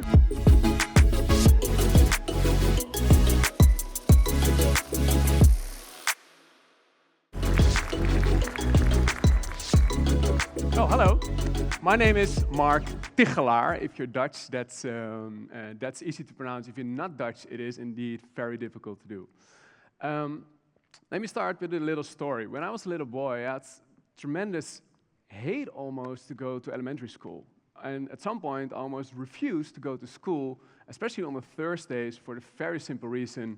Oh, hello. My name is Mark Tigchelaar. If you're Dutch, that's easy to pronounce. If you're not Dutch, it is indeed very difficult to do. Let me start with a little story. When I was a little boy, I had tremendous hate almost to go to elementary school. And at some point, I almost refused to go to school, especially on the Thursdays, for the very simple reason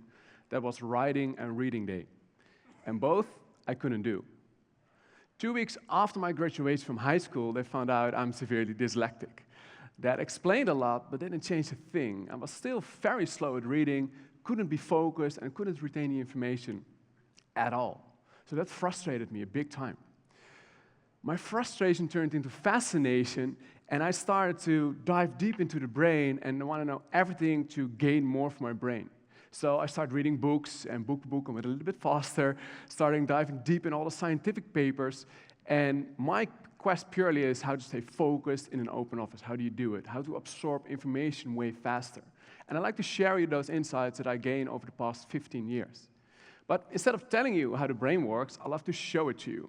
that was writing and reading day. And both I couldn't do. 2 weeks after my graduation from high school, they found out I'm severely dyslexic. That explained a lot, but didn't change a thing. I was still very slow at reading, couldn't be focused, and couldn't retain the information at all. So that frustrated me a big time. My frustration turned into fascination, and I started to dive deep into the brain and want to know everything to gain more from my brain. So I started reading books, and book I went a little bit faster, starting diving deep in all the scientific papers. And my quest purely is how to stay focused in an open office. How do you do it? How to absorb information way faster. And I'd like to share with you those insights that I gained over the past 15 years. But instead of telling you how the brain works, I love to show it to you.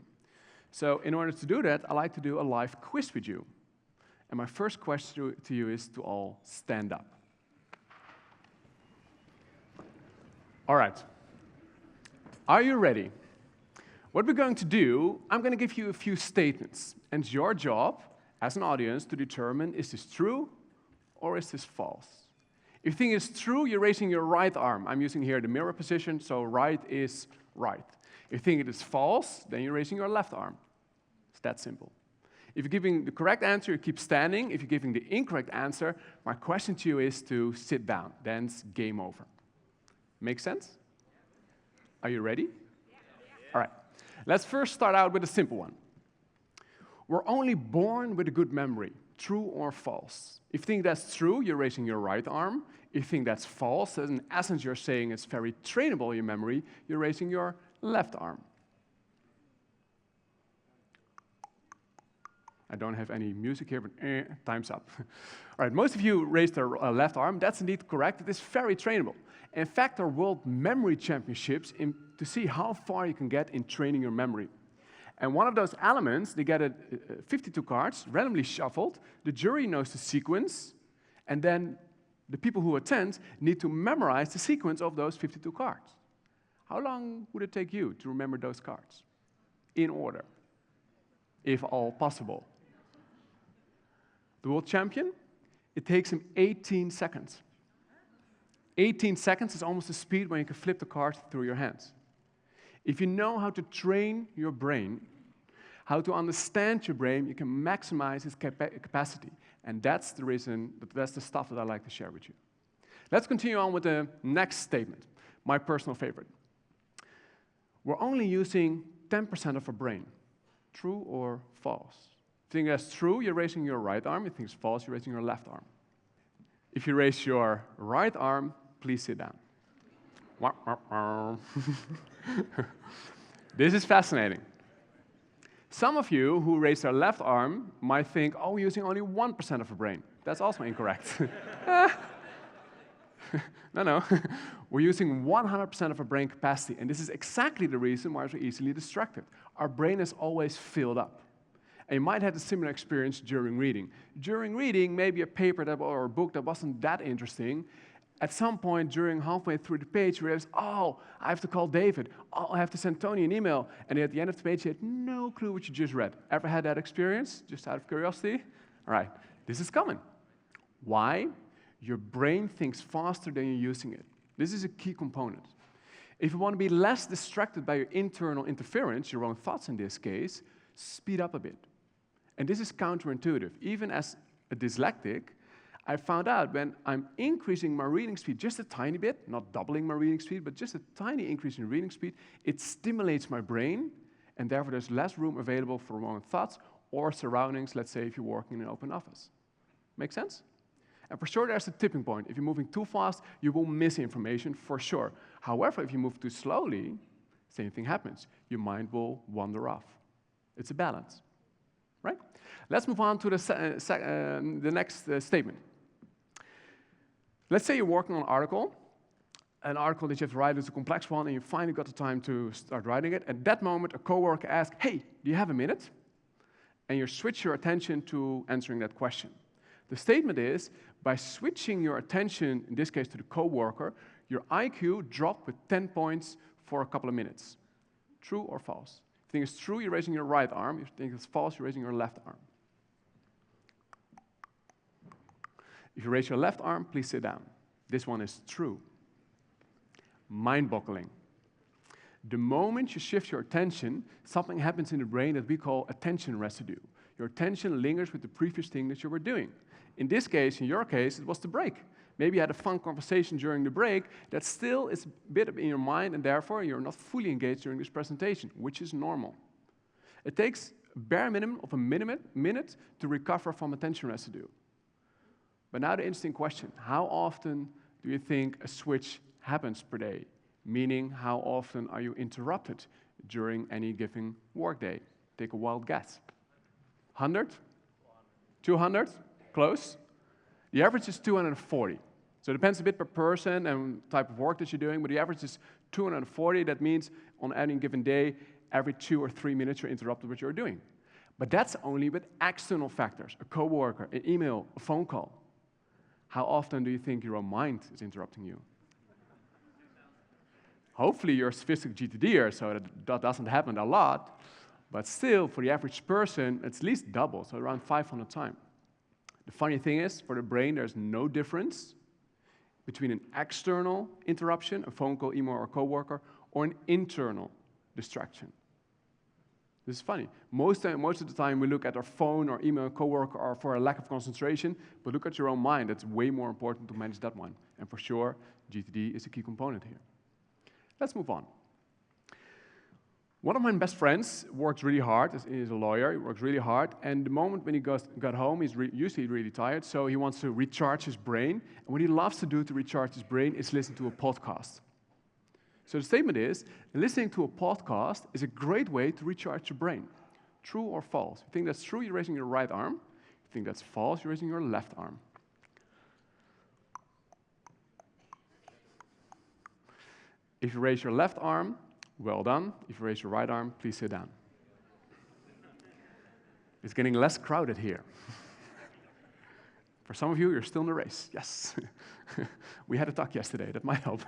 So in order to do that, I like to do a live quiz with you. And my first question to you is to all stand up. All right. Are you ready? What we're going to do, I'm going to give you a few statements. And it's your job, as an audience, to determine, is this true or is this false? If you think it's true, you're raising your right arm. I'm using here the mirror position, so right is right. If you think it is false, then you're raising your left arm. It's that simple. If you're giving the correct answer, you keep standing. If you're giving the incorrect answer, my question to you is to sit down. Then it's game over. Make sense? Are you ready? Yeah. All right. Let's first start out with a simple one. We're only born with a good memory, true or false. If you think that's true, you're raising your right arm. If you think that's false, then in essence you're saying it's very trainable, your memory, you're raising your left arm. I don't have any music here, but time's up. All right, most of you raised their left arm. That's indeed correct. It is very trainable. In fact, there are world memory championships to see how far you can get in training your memory. And one of those elements, they get 52 cards, randomly shuffled. The jury knows the sequence, and then the people who attend need to memorize the sequence of those 52 cards. How long would it take you to remember those cards? In order, if all possible. The world champion, it takes him 18 seconds. 18 seconds is almost the speed when you can flip the card through your hands. If you know how to train your brain, how to understand your brain, you can maximize its capacity. And that's the reason, that's the stuff that I like to share with you. Let's continue on with the next statement, my personal favorite. We're only using 10% of our brain. True or false? If you think that's true, you're raising your right arm. If you think it's false, you're raising your left arm. If you raise your right arm, please sit down. This is fascinating. Some of you who raise their left arm might think, oh, we're using only 1% of our brain. That's also incorrect. No. We're using 100% of our brain capacity, and this is exactly the reason why we're easily distracted. Our brain is always filled up. And you might have a similar experience during reading. During reading, maybe a paper or a book that wasn't that interesting, at some point during halfway through the page, you realize, oh, I have to call David. Oh, I have to send Tony an email. And at the end of the page, you had no clue what you just read. Ever had that experience, just out of curiosity? All right, this is common. Why? Your brain thinks faster than you're using it. This is a key component. If you want to be less distracted by your internal interference, your own thoughts in this case, speed up a bit. And this is counterintuitive. Even as a dyslexic, I found out when I'm increasing my reading speed just a tiny bit, not doubling my reading speed, but just a tiny increase in reading speed, it stimulates my brain, and therefore there's less room available for wrong thoughts or surroundings, let's say if you're working in an open office. Make sense? And for sure, there's a tipping point. If you're moving too fast, you will miss information for sure. However, if you move too slowly, same thing happens. Your mind will wander off. It's a balance, right? Let's move on to the next statement. Let's say you're working on an article that you have to write is a complex one, and you finally got the time to start writing it. At that moment, a coworker asks, hey, do you have a minute? And you switch your attention to answering that question. The statement is, by switching your attention, in this case to the coworker, your IQ dropped with 10 points for a couple of minutes. True or false? If you think it's true, you're raising your right arm. If you think it's false, you're raising your left arm. If you raise your left arm, please sit down. This one is true. Mind-boggling. The moment you shift your attention, something happens in the brain that we call attention residue. Your attention lingers with the previous thing that you were doing. In this case, in your case, it was the break. Maybe you had a fun conversation during the break that still is a bit in your mind, and therefore you're not fully engaged during this presentation, which is normal. It takes a bare minimum of a minute to recover from attention residue. But now the interesting question, how often do you think a switch happens per day? Meaning, how often are you interrupted during any given workday? Take a wild guess. 100? 200? Close? The average is 240. So it depends a bit per person and type of work that you're doing, but the average is 240. That means on any given day, every 2 or 3 minutes you're interrupted with what you're doing. But that's only with external factors, a coworker, an email, a phone call. How often do you think your own mind is interrupting you? Hopefully you're a sophisticated GTDer, so that doesn't happen a lot, but still, for the average person, it's at least double, so around 500 times. The funny thing is, for the brain, there's no difference between an external interruption, a phone call, email, or coworker, or an internal distraction. This is funny. Most of the time, we look at our phone or email, coworker, or for a lack of concentration, but look at your own mind. That's way more important to manage that one. And for sure, GTD is a key component here. Let's move on. One of my best friends works really hard. He's a lawyer. He works really hard. And the moment when he got home, he's usually really tired, so he wants to recharge his brain. And what he loves to do to recharge his brain is listen to a podcast. So the statement is, listening to a podcast is a great way to recharge your brain. True or false? If you think that's true, you're raising your right arm. If you think that's false, you're raising your left arm. If you raise your left arm, well done. If you raise your right arm, please sit down. It's getting less crowded here. For some of you, you're still in the race. Yes. We had a talk yesterday. That might help.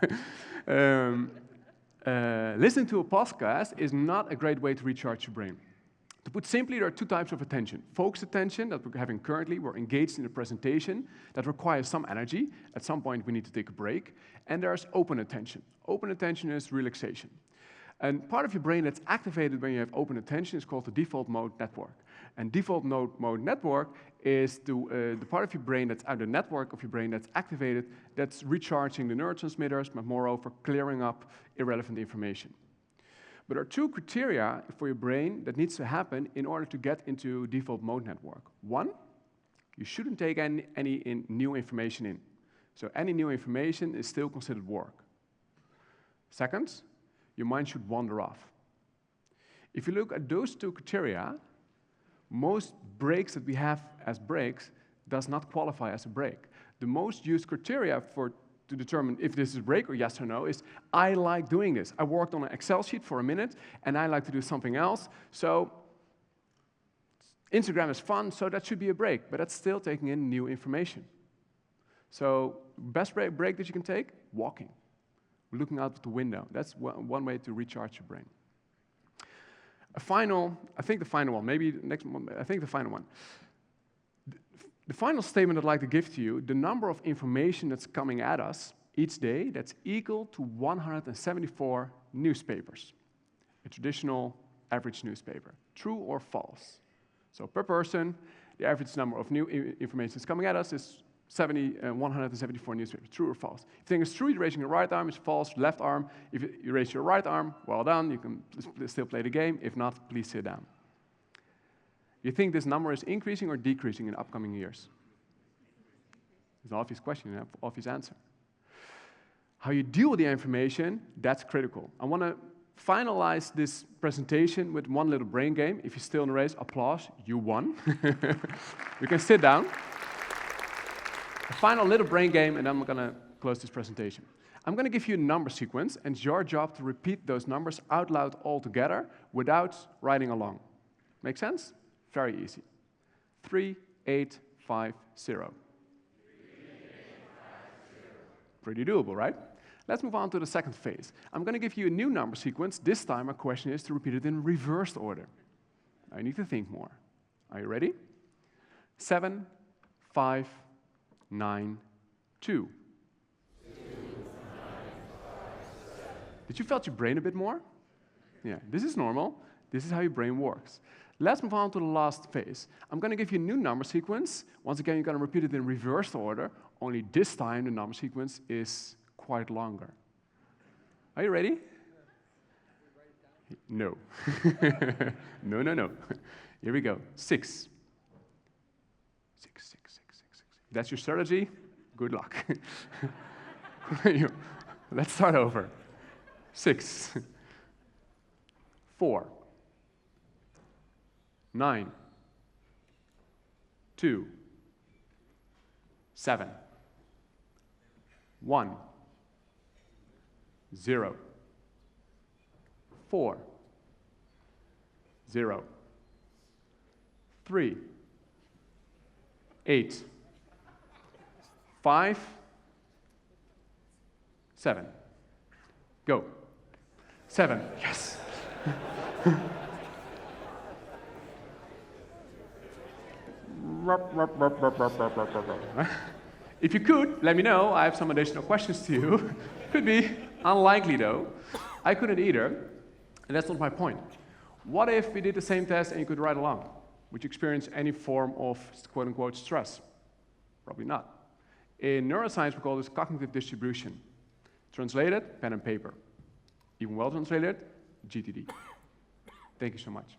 Listening to a podcast is not a great way to recharge your brain. To put simply, there are two types of attention. Focused attention that we're having currently, we're engaged in a presentation that requires some energy. At some point, we need to take a break. And there's open attention. Open attention is relaxation. And part of your brain that's activated when you have open attention is called the default mode network. And default mode network is the part of your brain that's the network of your brain that's activated, that's recharging the neurotransmitters, but moreover clearing up irrelevant information. But there are two criteria for your brain that needs to happen in order to get into default mode network. One, you shouldn't take any new information in. So any new information is still considered work. Second, your mind should wander off. If you look at those two criteria, most breaks that we have as breaks does not qualify as a break. The most used criteria to determine if this is a break or yes or no is, I like doing this. I worked on an Excel sheet for a minute, and I like to do something else. So Instagram is fun, so that should be a break, but that's still taking in new information. So best break that you can take, walking. Looking out the window. That's one way to recharge your brain. The final one. The final statement I'd like to give to you, the number of information that's coming at us each day, that's equal to 174 newspapers. A traditional average newspaper. True or false? So per person, the average number of new information that's coming at us is 174 newspapers. True or false? If you think it's true, you're raising your right arm. It's false, left arm. If you raise your right arm, well done. You can still play the game. If not, please sit down. You think this number is increasing or decreasing in upcoming years? It's an obvious question, an obvious answer. How you deal with the information, that's critical. I want to finalize this presentation with one little brain game. If you're still in the race, applause. You won. You can sit down. A final little brain game, and then I'm going to close this presentation. I'm going to give you a number sequence, and it's your job to repeat those numbers out loud all together without writing along. Make sense? Very easy. 3, 8, 5, 0. Pretty doable, right? Let's move on to the second phase. I'm going to give you a new number sequence. This time, my question is to repeat it in reversed order. I need to think more. Are you ready? 7, 5, 9, 2. Did you felt your brain a bit more? Yeah, this is normal. This is how your brain works. Let's move on to the last phase. I'm going to give you a new number sequence. Once again, you're going to repeat it in reversed order, only this time the number sequence is quite longer. Are you ready? No. No. Here we go. 6. 6, 6, 6, 6, 6. That's your strategy? Good luck. Let's start over. 6, 4, 9, 2, 7, 1, 0, 4, 0, 3, 8, 5, 7. Go. 7, yes. If you could, let me know. I have some additional questions to you. Could be. Unlikely, though. I couldn't either, and that's not my point. What if we did the same test and you could ride along? Would you experience any form of quote-unquote stress? Probably not. In neuroscience, we call this cognitive distribution. Translated, pen and paper. Even well translated, GTD. Thank you so much.